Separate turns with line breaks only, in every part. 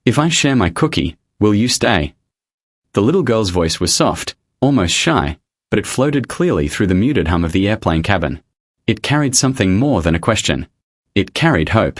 If I share my cookie, will you stay? The little girl's voice was soft, almost shy, but it floated clearly through the muted hum of the airplane cabin. It carried something more than a question. It carried hope.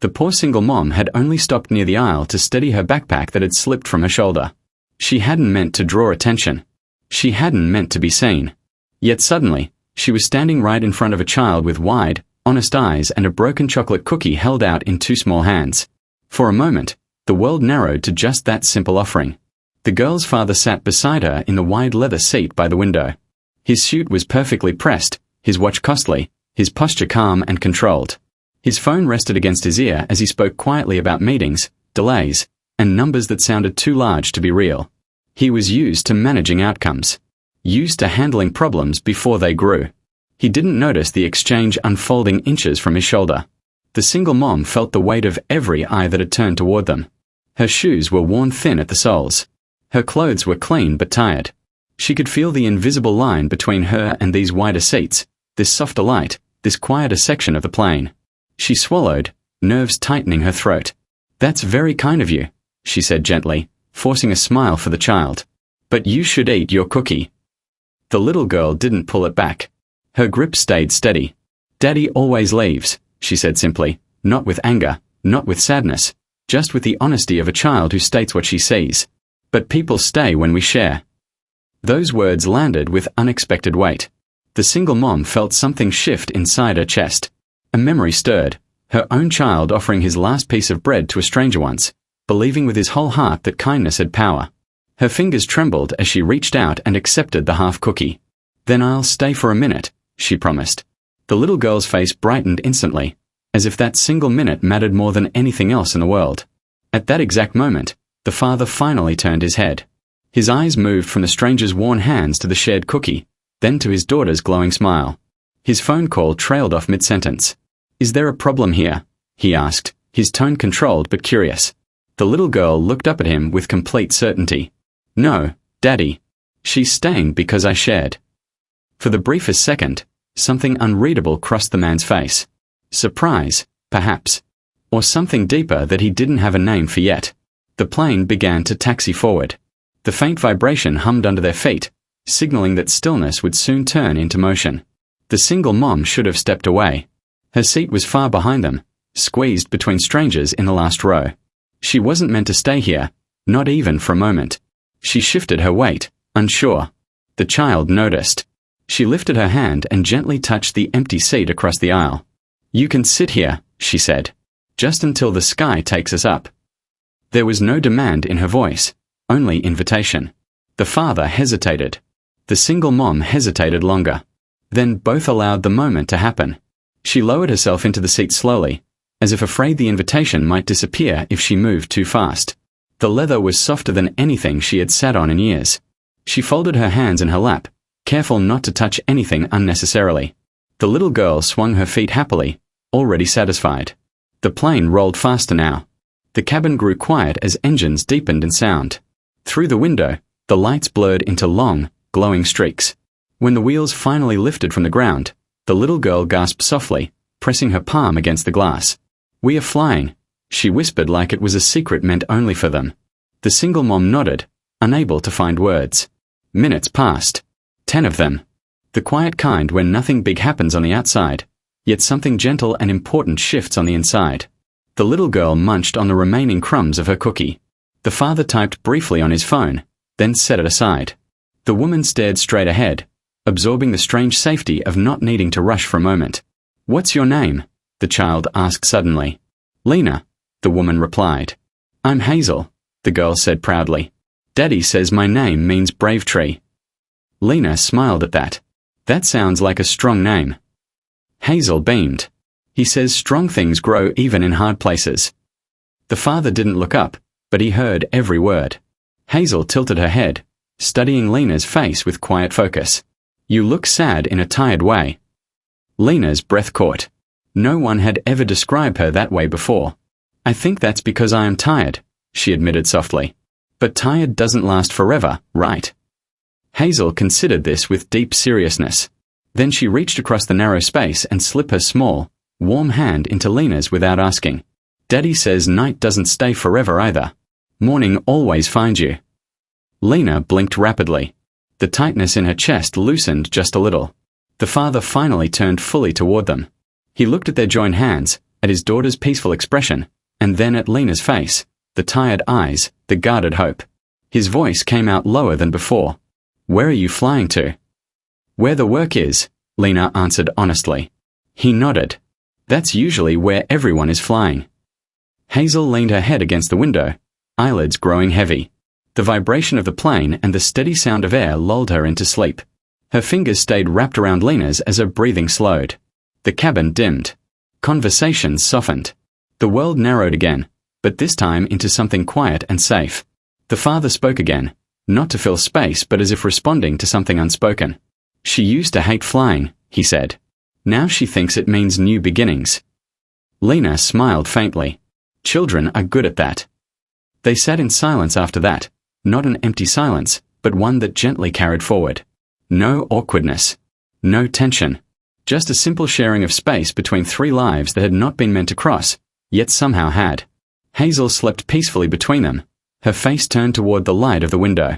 The poor single mom had only stopped near the aisle to steady her backpack that had slipped from her shoulder. She hadn't meant to draw attention. She hadn't meant to be seen. Yet suddenly, she was standing right in front of a child with wide, honest eyes and a broken chocolate cookie held out in two small hands. For a moment, the world narrowed to just that simple offering. The girl's father sat beside her in the wide leather seat by the window. His suit was perfectly pressed, his watch costly, his posture calm and controlled. His phone rested against his ear as he spoke quietly about meetings, delays, and numbers that sounded too large to be real. He was used to managing outcomes. Used to handling problems before they grew. He didn't notice the exchange unfolding inches from his shoulder. The single mom felt the weight of every eye that had turned toward them. Her shoes were worn thin at the soles. Her clothes were clean but tired. She could feel the invisible line between her and these wider seats, this softer light, this quieter section of the plane. She swallowed, nerves tightening her throat. "That's very kind of you," she said gently, forcing a smile for the child. "But you should eat your cookie." The little girl didn't pull it back. Her grip stayed steady. "Daddy always leaves," she said simply, not with anger, not with sadness, just with the honesty of a child who states what she sees. "But people stay when we share." Those words landed with unexpected weight. The single mom felt something shift inside her chest. A memory stirred, her own child offering his last piece of bread to a stranger once, believing with his whole heart that kindness had power. Her fingers trembled as she reached out and accepted the half cookie. "Then I'll stay for a minute," she promised. The little girl's face brightened instantly, as if that single minute mattered more than anything else in the world. At that exact moment, the father finally turned his head. His eyes moved from the stranger's worn hands to the shared cookie, then to his daughter's glowing smile. His phone call trailed off mid-sentence. "Is there a problem here?" he asked, his tone controlled but curious. The little girl looked up at him with complete certainty. "No, Daddy. She's staying because I shared." For the briefest second, something unreadable crossed the man's face. Surprise, perhaps. Or something deeper that he didn't have a name for yet. The plane began to taxi forward. The faint vibration hummed under their feet, signaling that stillness would soon turn into motion. The single mom should have stepped away. Her seat was far behind them, squeezed between strangers in the last row. She wasn't meant to stay here, not even for a moment. She shifted her weight, unsure. The child noticed. She lifted her hand and gently touched the empty seat across the aisle. "You can sit here," she said, "just until the sky takes us up." There was no demand in her voice, only invitation. The father hesitated. The single mom hesitated longer. Then both allowed the moment to happen. She lowered herself into the seat slowly, as if afraid the invitation might disappear if she moved too fast. The leather was softer than anything she had sat on in years. She folded her hands in her lap, careful not to touch anything unnecessarily. The little girl swung her feet happily, already satisfied. The plane rolled faster now. The cabin grew quiet as engines deepened in sound. Through the window, the lights blurred into long, glowing streaks. When the wheels finally lifted from the ground, the little girl gasped softly, pressing her palm against the glass. "We are flying," she whispered like it was a secret meant only for them. The single mom nodded, unable to find words. Minutes passed. 10 of them. The quiet kind when nothing big happens on the outside, yet something gentle and important shifts on the inside. The little girl munched on the remaining crumbs of her cookie. The father typed briefly on his phone, then set it aside. The woman stared straight ahead, absorbing the strange safety of not needing to rush for a moment. "What's your name?" the child asked suddenly. "Lena," the woman replied. "I'm Hazel," the girl said proudly. "Daddy says my name means brave tree." Lena smiled at that. "That sounds like a strong name." Hazel beamed. "He says strong things grow even in hard places." The father didn't look up, but he heard every word. Hazel tilted her head, studying Lena's face with quiet focus. "You look sad in a tired way." Lena's breath caught. No one had ever described her that way before. "I think that's because I am tired," she admitted softly. "But tired doesn't last forever, right?" Hazel considered this with deep seriousness. Then she reached across the narrow space and slipped her small, warm hand into Lena's without asking. "Daddy says night doesn't stay forever either," Morning always finds you. Lena blinked rapidly. The tightness in her chest loosened just a little. The father finally turned fully toward them. He looked at their joined hands, at his daughter's peaceful expression, and then at Lena's face, the tired eyes, the guarded hope. His voice came out lower than before. Where are you flying to? Where the work is, Lena answered honestly. He nodded. That's usually where everyone is flying. Hazel leaned her head against the window, eyelids growing heavy. The vibration of the plane and the steady sound of air lulled her into sleep. Her fingers stayed wrapped around Lena's as her breathing slowed. The cabin dimmed. Conversations softened. The world narrowed again, but this time into something quiet and safe. The father spoke again, not to fill space but as if responding to something unspoken. She used to hate flying, he said. Now she thinks it means new beginnings. Lena smiled faintly. Children are good at that. They sat in silence after that, not an empty silence, but one that gently carried forward. No awkwardness. No tension. Just a simple sharing of space between three lives that had not been meant to cross, yet somehow had. Hazel slept peacefully between them, her face turned toward the light of the window.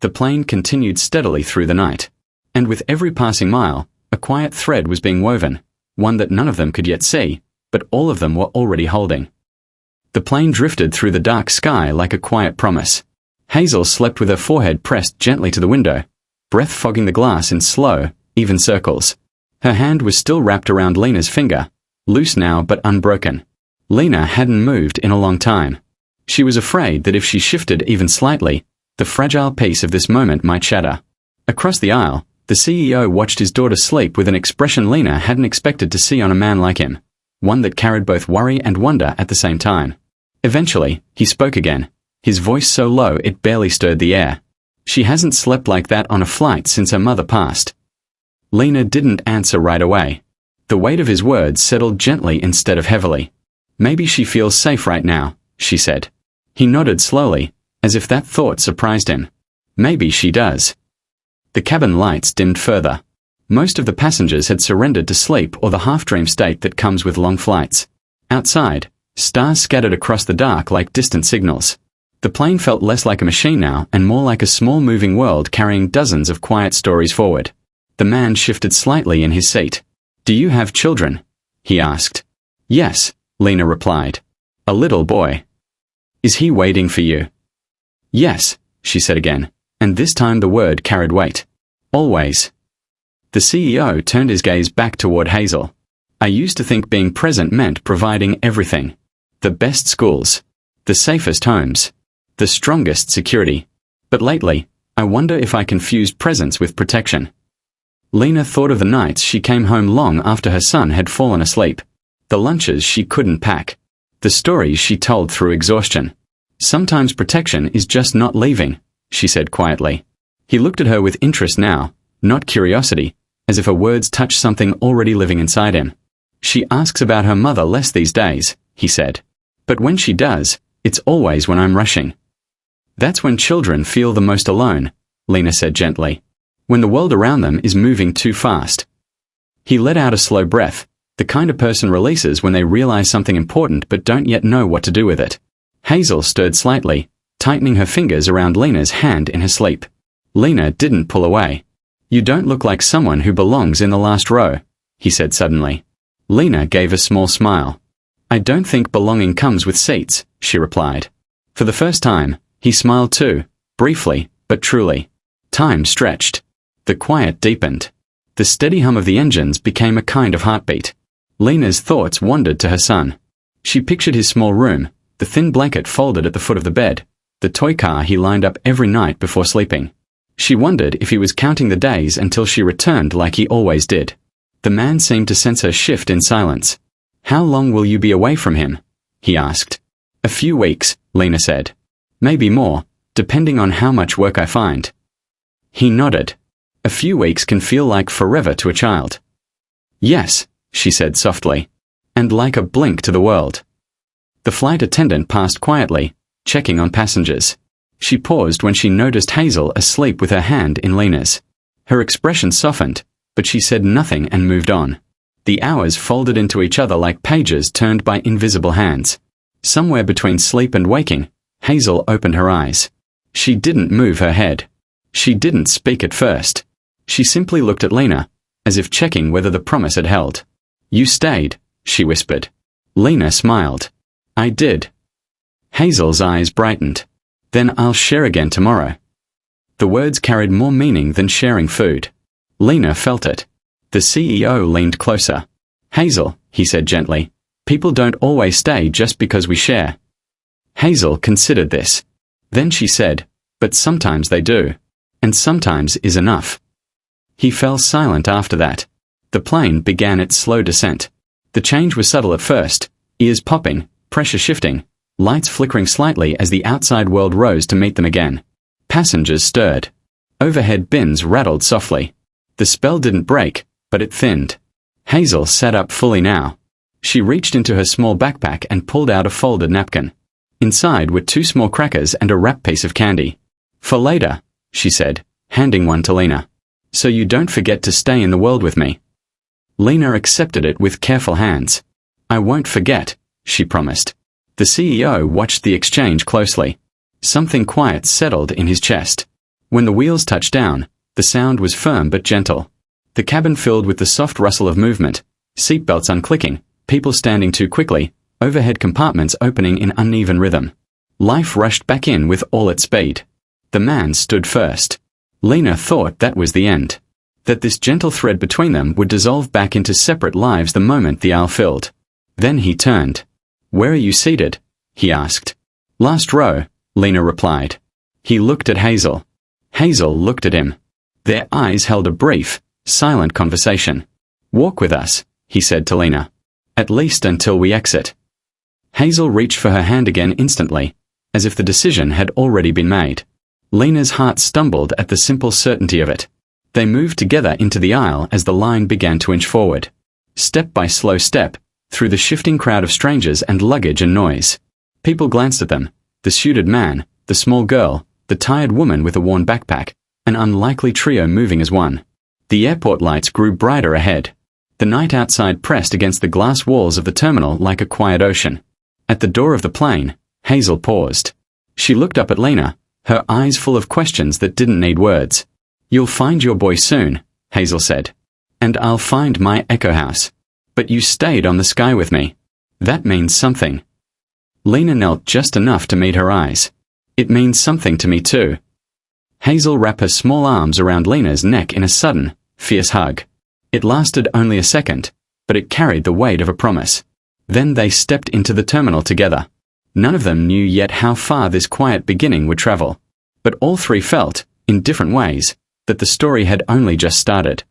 The plane continued steadily through the night. And with every passing mile, a quiet thread was being woven, one that none of them could yet see, but all of them were already holding. The plane drifted through the dark sky like a quiet promise. Hazel slept with her forehead pressed gently to the window, breath fogging the glass in slow, even circles. Her hand was still wrapped around Lena's finger, loose now but unbroken. Lena hadn't moved in a long time. She was afraid that if she shifted even slightly, the fragile piece of this moment might shatter. Across the aisle, the CEO watched his daughter sleep with an expression Lena hadn't expected to see on a man like him, one that carried both worry and wonder at the same time. Eventually, he spoke again, his voice so low it barely stirred the air. She hasn't slept like that on a flight since her mother passed. Lena didn't answer right away. The weight of his words settled gently instead of heavily. Maybe she feels safe right now, she said. He nodded slowly, as if that thought surprised him. Maybe she does. The cabin lights dimmed further. Most of the passengers had surrendered to sleep or the half-dream state that comes with long flights. Outside, stars scattered across the dark like distant signals. The plane felt less like a machine now and more like a small moving world carrying dozens of quiet stories forward. The man shifted slightly in his seat. Do you have children? He asked. Yes, Lena replied. A little boy. Is he waiting for you? Yes, she said again, and this time the word carried weight. Always. The CEO turned his gaze back toward Hazel. I used to think being present meant providing everything. The best schools. The safest homes. The strongest security. But lately, I wonder if I confused presence with protection. Lena thought of the nights she came home long after her son had fallen asleep. The lunches she couldn't pack. The stories she told through exhaustion. Sometimes protection is just not leaving, she said quietly. He looked at her with interest now, not curiosity, as if her words touched something already living inside him. She asks about her mother less these days, he said. But when she does, it's always when I'm rushing. That's when children feel the most alone, Lena said gently. When the world around them is moving too fast. He let out a slow breath, the kind of person releases when they realize something important but don't yet know what to do with it. Hazel stirred slightly, tightening her fingers around Lena's hand in her sleep. Lena didn't pull away. You don't look like someone who belongs in the last row, he said suddenly. Lena gave a small smile. I don't think belonging comes with seats, she replied. For the first time, he smiled too, briefly, but truly. Time stretched. The quiet deepened. The steady hum of the engines became a kind of heartbeat. Lena's thoughts wandered to her son. She pictured his small room, the thin blanket folded at the foot of the bed, the toy car he lined up every night before sleeping. She wondered if he was counting the days until she returned like he always did. The man seemed to sense her shift in silence. How long will you be away from him? He asked. A few weeks, Lena said. Maybe more, depending on how much work I find. He nodded. A few weeks can feel like forever to a child. Yes, she said softly, and like a blink to the world. The flight attendant passed quietly, checking on passengers. She paused when she noticed Hazel asleep with her hand in Lena's. Her expression softened, but she said nothing and moved on. The hours folded into each other like pages turned by invisible hands. Somewhere between sleep and waking, Hazel opened her eyes. She didn't move her head. She didn't speak at first. She simply looked at Lena, as if checking whether the promise had held. "You stayed," she whispered. Lena smiled. "I did." Hazel's eyes brightened. "Then I'll share again tomorrow." The words carried more meaning than sharing food. Lena felt it. The CEO leaned closer. "Hazel," he said gently, "people don't always stay just because we share." Hazel considered this. Then she said, "But sometimes they do. And sometimes is enough." He fell silent after that. The plane began its slow descent. The change was subtle at first, ears popping, pressure shifting, lights flickering slightly as the outside world rose to meet them again. Passengers stirred. Overhead bins rattled softly. The spell didn't break, but it thinned. Hazel sat up fully now. She reached into her small backpack and pulled out a folded napkin. Inside were 2 small crackers and a wrapped piece of candy. "For later," she said, handing one to Lena. "So you don't forget to stay in the world with me." Lena accepted it with careful hands. "I won't forget," she promised. The CEO watched the exchange closely. Something quiet settled in his chest. When the wheels touched down, the sound was firm but gentle. The cabin filled with the soft rustle of movement, seatbelts unclicking, people standing too quickly, overhead compartments opening in uneven rhythm. Life rushed back in with all its speed. The man stood first. Lena thought that was the end. That this gentle thread between them would dissolve back into separate lives the moment the aisle filled. Then he turned. "Where are you seated?" he asked. "Last row," Lena replied. He looked at Hazel. Hazel looked at him. Their eyes held a brief, silent conversation. "Walk with us," he said to Lena. "At least until we exit." Hazel reached for her hand again instantly, as if the decision had already been made. Lena's heart stumbled at the simple certainty of it. They moved together into the aisle as the line began to inch forward. Step by slow step, through the shifting crowd of strangers and luggage and noise. People glanced at them, the suited man, the small girl, the tired woman with a worn backpack, an unlikely trio moving as one. The airport lights grew brighter ahead. The night outside pressed against the glass walls of the terminal like a quiet ocean. At the door of the plane, Hazel paused. She looked up at Lena, her eyes full of questions that didn't need words. "You'll find your boy soon," Hazel said. "And I'll find my Echo House. But you stayed on the sky with me. That means something." Lena knelt just enough to meet her eyes. "It means something to me too." Hazel wrapped her small arms around Lena's neck in a sudden, fierce hug. It lasted only a second, but it carried the weight of a promise. Then they stepped into the terminal together. None of them knew yet how far this quiet beginning would travel. But all three felt, in different ways, that the story had only just started.